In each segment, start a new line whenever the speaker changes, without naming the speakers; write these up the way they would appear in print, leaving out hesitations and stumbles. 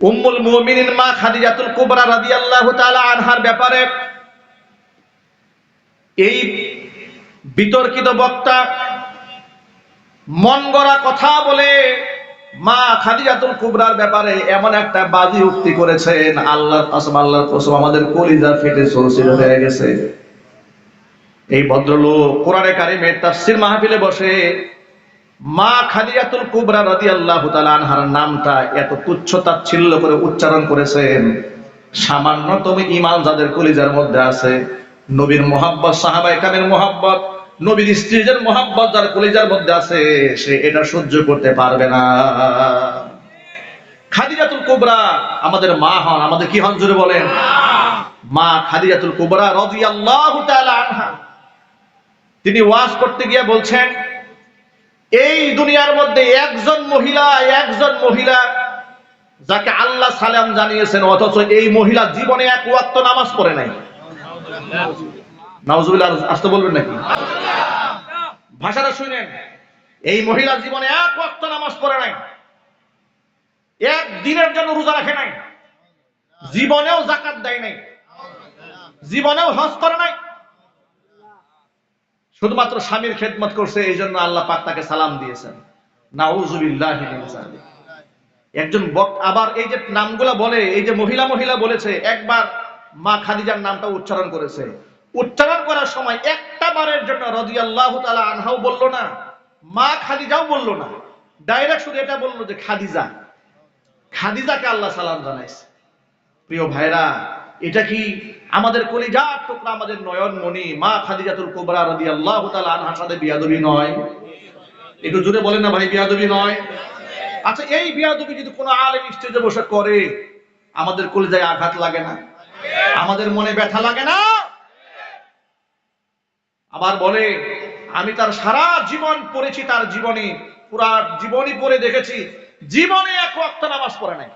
উম্মুল মুমিনিন মা খাদিজাতুল কুবরা রাদিয়াল্লাহু তাআলা আনহার ব্যাপারে এই বিতর্কিত বক্তা মন গড়া কথা বলে মা খাদিজাতুল কুবরার ব্যাপারে এমন একটা বাজে উক্তি করেছেন, আল্লাহর কসম আমাদের কলিজা ফেটে চলছিল হয়ে গেছে। এই ভদ্রলোক কোরআনে কারিমের তাফসীর মাহফিলে বসে মা খাদিজাতুল কুবরা রাদিয়াল্লাহু তাআলা আনহার নামটা এত তুচ্ছ তাচ্ছিল্য করে উচ্চারণ করেছেন, সামান্যতম ঈমান যাদের কলিজার মধ্যে আছে, নবীর মুহাব্বত, সাহাবায়ে কেরামের মুহাব্বত, নবীর স্ত্রীদের মুহাব্বত যার কলিজার মধ্যে আছে, সে এটা সহ্য করতে পারবে না। খাদিজাতুল কুবরা আমাদের মা হন, আমাদের কি হন জোরে বলেন? মা খাদিজাতুল কুবরা রাদিয়াল্লাহু তাআলা আনহা তিনি ওয়াজ করতে গিয়ে বলছেন, এই দুনিয়ার মধ্যে একজন মহিলা যাকে আল্লাহ সালাম জানিয়েছেন, অথচ এই মহিলা জীবনে এক ওয়াক্ত নামাজ পড়ে নাই। নাউজুবিল্লাহ, আসতে বলবেন নাকি? ভাষাটা শুনেন, এই মহিলা জীবনে এক ওয়াক্ত নামাজ পড়ে নাই, এক দিনের জন্য রোজা রাখে নাই, জীবনেও যাকাত দেয় নাই, জীবনেও হজ করে নাই, শুধুমাত্র স্বামীর খেদমত করছে, এই জন্য আল্লাহ পাক তাকে সালাম দিয়েছেন। নাউজুবিল্লাহি মিন যালিক। একজন আবার এই যে নামগুলা বলে, এই যে মহিলা বলেছে, একবার মা খাদিজার নামটা উচ্চারণ করেছে, উচ্চারণ করার সময় একটা বারের জন্য রাদিয়াল্লাহু তাআলা আনহাও বলল না, মা খাদিজাও বলল না, ডাইরেক্ট শুধু এটা বলল যে খাদিজাকে আল্লাহ সালাম জানাইছে। প্রিয় ভাইরা, এটা কি আমাদের কলিজার টুকরা, আমাদের নয়নমণি মা খাদিজাতুল কুবরা রাদিয়াল্লাহু তাআলা আনহার সাথে বিয়াদবি নয়? একটু জোরে বলেন না ভাই, বিয়াদবি নয়? আচ্ছা, এই বিয়াদবি যদি কোনো আলেম স্টেজে বসে করে, আমাদের কলিজায় আঘাত লাগে না? আমাদের মনে ব্যথা লাগে না? আবার বলে, আমি তার সারা জীবন পড়েছি, তার জীবনী পুরা জীবনী পড়ে দেখেছি, জীবনে এক ওয়াক্ত নামাজ পড়ে নাই।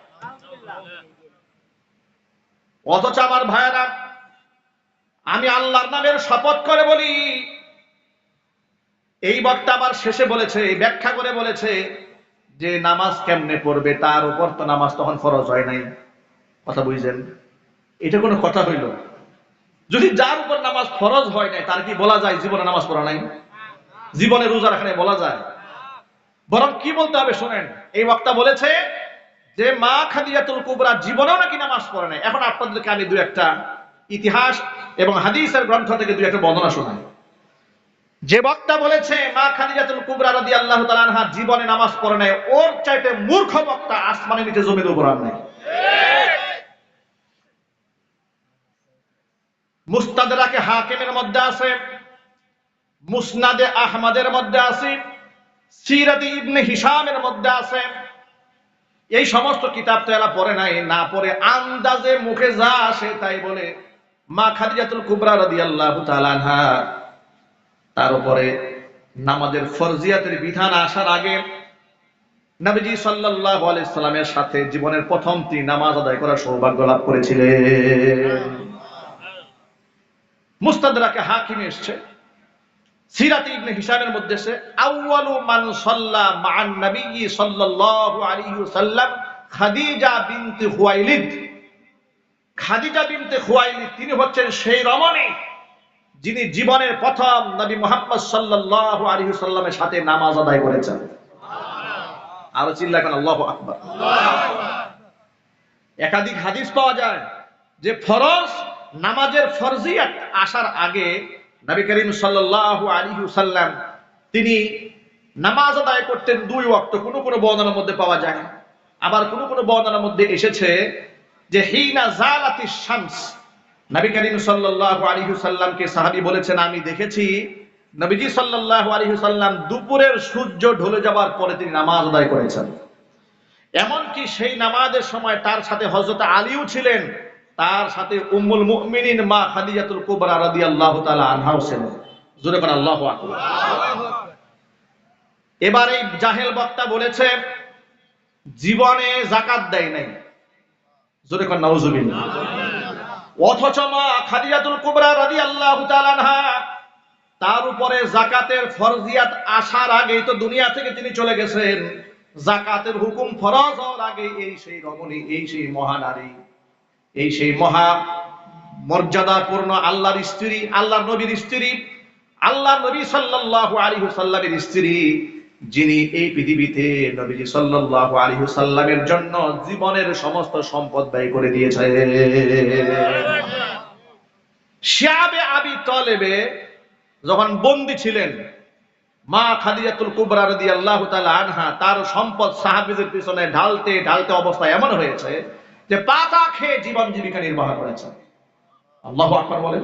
অথচ আমার ভাইয়েরা, আমি আল্লাহর নামের শপথ করে বলি, এই বক্তা আবার শেষে বলেছে, ব্যাখ্যা করে বলেছে যে নামাজ কেমনে পড়বে, তার উপর তো নামাজ তখন ফরজ হয় নাই। কথা বুঝছেন? এটা কোনো কথা হইল? যদি যার উপর নামাজ ফরজ হয় নাই, তার কি বলা যায় জীবনে নামাজ পড়া নাই, জীবনে রোজা রাখা নাই? বলা যায়? বরং কি বলতে হবে শোনেন, এই বক্তা বলেছে যে মা খাদিজাতুল কুবরা জীবনেও নাকি নামাজ পড়ে নাই। এখন আপনাদেরকে আমি দুই একটা ইতিহাস এবং হাদিসের গ্রন্থ থেকে দুই একটা বর্ণনা শোনাই। যে বক্তা বলেছে মা খাদিজাতুল কুবরা রাদিয়াল্লাহু তাআলা আনহা জীবনে নামাজ পড়ে নাই, ওর চাইতে মূর্খ বক্তা আসমানের নিচে জমির উপর আর নাই। মুস্তাদরাকে হাকিমের মধ্যে আছে, মুসনাদে আহমদের মধ্যে আছে, সিরাতে ইবনে হিশামের মধ্যে আছে। এই সমস্ত কিতাব তো এরা পড়ে নাই, না পড়ে আন্দাজে মুখে যা আসে তাই বলে মা খাদিজাতুল কুবরা রাদিয়াল্লাহু তাআলা আনহা তার উপরে নামাজের ফরজিয়াতের বিধান আসার আগে নবীজি সাল্লাল্লাহু আলাইহি সাল্লামের সাথে জীবনের প্রথম তিন নামাজ আদায় করার সৌভাগ্য লাভ করেছিলেন। মুস্তাদরাকে হাকিমে এসেছে, সিরাতে ইবনে হিশামের মধ্যে সে আউয়ালু মান সাল্লা মা'আন নবী সাল্লাল্লাহু আলাইহি ওয়াসাল্লাম খাদিজা বিনতে খুয়াইলিদ। খাদিজা বিনতে খুয়াইলিদ তিনি হচ্ছেন সেই রমণী যিনি জীবনের প্রথম নবী মুহাম্মদ সাল্লাল্লাহু আলাইহি ওয়াসাল্লামের সাথে নামাজ আদায় করেছেন। আরো চিল্লাবেন আল্লাহু আকবার। একাধিক হাদিস পাওয়া যায় যে ফরজ নামাজের ফরজিয়াত আসার আগে নবী করিম সাল্লাল্লাহু আলাইহি ওয়াসাল্লাম তিনি নামাজ আদায় করতেন দুই ওয়াক্ত। কোন কোন বর্ণনার মধ্যে পাওয়া যায়, আবার কোন কোন বর্ণনার মধ্যে এসেছে যে হিনা জালাতিশ শামস, নবী করিম সাল্লাল্লাহু আলাইহি ওয়াসাল্লামকে সাহাবী বলেছেন, আমি দেখেছি নবীজি সাল্লাল্লাহু আলাইহি ওয়াসাল্লাম দুপুরের সূর্য ঢলে যাওয়ার পরে তিনি নামাজ আদায় করেছেন। এমনকি সেই নামাজের সময় তার সাথে হযরত আলীও ছিলেন, তার সাথে উম্মুল মুমিনিন মা খাদিজাতুল কুবরা রাদিয়াল্লাহু তাআলা আনহাও ছিলেন। জোরে বলেন আল্লাহু আকবার। এবার এই জাহেল বক্তা বলেছে জীবনে যাকাত দেয় নাই। জোরে বলেন নাউজুবিল্লাহ। অথচ মা খাদিজাতুল কুবরা রাদিয়াল্লাহু তাআলা আনহা তার উপরে যাকাতের ফরজিয়াত আসার আগেই তো দুনিয়া থেকে তিনি চলে গেছেন। যাকাতের হুকুম ফরজ হওয়ার আগে এই সেই রমণী, এই সেই মহানারী, এই সেই মহা মর্যাদাপূর্ণ আল্লাহর স্ত্রী, আল্লাহর নবীর স্ত্রী, আল্লাহর নবী সাল্লাল্লাহু আলাইহি ওয়াসাল্লামের স্ত্রী, যিনি এই পৃথিবীতে নবীজি সাল্লাল্লাহু আলাইহি ওয়াসাল্লামের জন্য জীবনের সমস্ত সম্পদ ব্যয় করে দিয়েছে। শিয়াবে আবি তালেবে যখন বন্দী ছিলেন, মা খাদিজাতুল কুবরা রাদিয়াল্লাহু তাআলা আনহা তার সম্পদ সাহাবীদের পিছনে ঢালতে ঢালতে অবস্থা এমন হয়েছে যে পাতা খেয়ে জীবন জীবিকা নির্বাহ করেছে। আল্লাহু আকবার বলেন।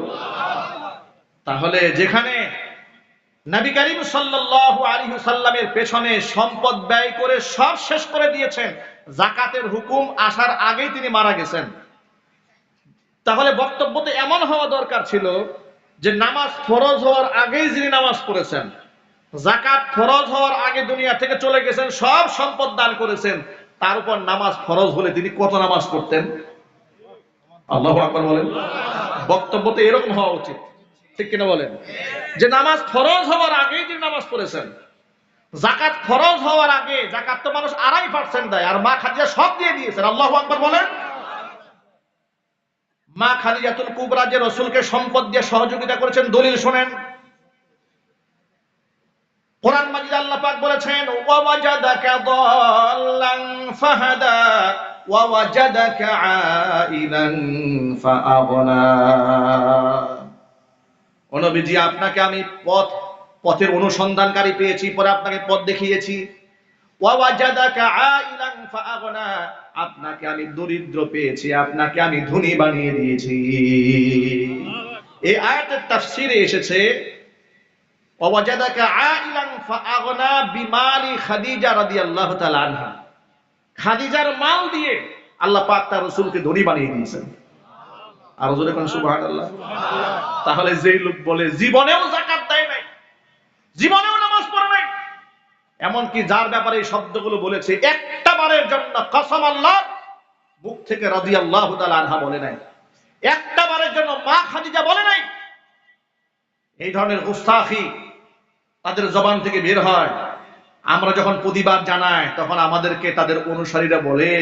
তাহলে যেখানে নবী করিম সাল্লাল্লাহু আলাইহি ওয়াসাল্লামের পেছনে সম্পদ ব্যয় করে সব শেষ করে দিয়েছেন, যাকাতের হুকুম আসার আগেই তিনি মারা গেছেন, তাহলে বক্তব্যতে এমন হওয়া দরকার ছিল যে নামাজ ফরজ হওয়ার আগেই যিনি নামাজ পড়েছেন, যাকাত ফরজ হওয়ার আগে দুনিয়া থেকে চলে গেছেন, সব সম্পদ দান করেছেন, তার উপর নামাজ ফরজ হলে তিনি কত নামাজ পড়তেন? আল্লাহু আকবার বলেন। বক্তব্যতে এরকম হওয়া উচিত, ঠিক কিনা বলেন? যে নামাজ ফরজ হওয়ার আগেই যিনি নামাজ পড়েছেন, যাকাত ফরজ হওয়ার আগে, যাকাত তো মানুষ 2.5% দেয়, আর মা খাদিজা সব দিয়ে দিয়েছেন। আল্লাহু আকবার বলেন। মা খাদিজাতুল কুবরা যে রাসূলকে সম্পদ দিয়ে সহযোগিতা করেছেন, দলিল শুনেন। কোরআন মাজিদ আল্লাহ পাক বলেছেন, ওয়া ওয়াজাদাকা দাল্লান ফাহাদা ওয়া ওয়াজাদাকা আইলান ফাআগনা। ও নবীজি, আপনাকে আমি পথের অনুসন্ধানকারী পেয়েছি, পরে আপনাকে পথ দেখিয়েছি। ওয়া ওয়াজাদাকা আইলান ফাআগনা, আপনাকে আমি দরিদ্র পেয়েছি, আপনাকে আমি ধনী বানিয়ে দিয়েছি। এই আয়াতের তাফসীরে এসেছে ওয়াজাদাকা আইলান ফাআগনা বিমালি খাদিজা রাদিয়াল্লাহু তাআলা আনহা। খাদিজার মাল দিয়ে আল্লাহ পাক তার রাসূলকে ধনী বানিয়ে দিয়েছেন। আর জোরে কোন সুবহানাল্লাহ। তাহলে যেই লোক বলে জীবনেও যাকাত দেয় নাই, জীবনেও নামাজ পড়ে নাই, এমনকি যার ব্যাপারে এই শব্দগুলো বলেছে, একটা বারের জন্য কসম আল্লাহ মুখ থেকে রাদিয়াল্লাহু তাআলা আনহা বলে নাই, একটা বারের জন্য মা খাদিজা বলে নাই, এই ধরনের গুস্তাখি তাদের জবান থেকে বের হয়। আমরা যখন প্রতিবাদ জানাই তখন আমাদেরকে তাদের অনুসারীরা বলে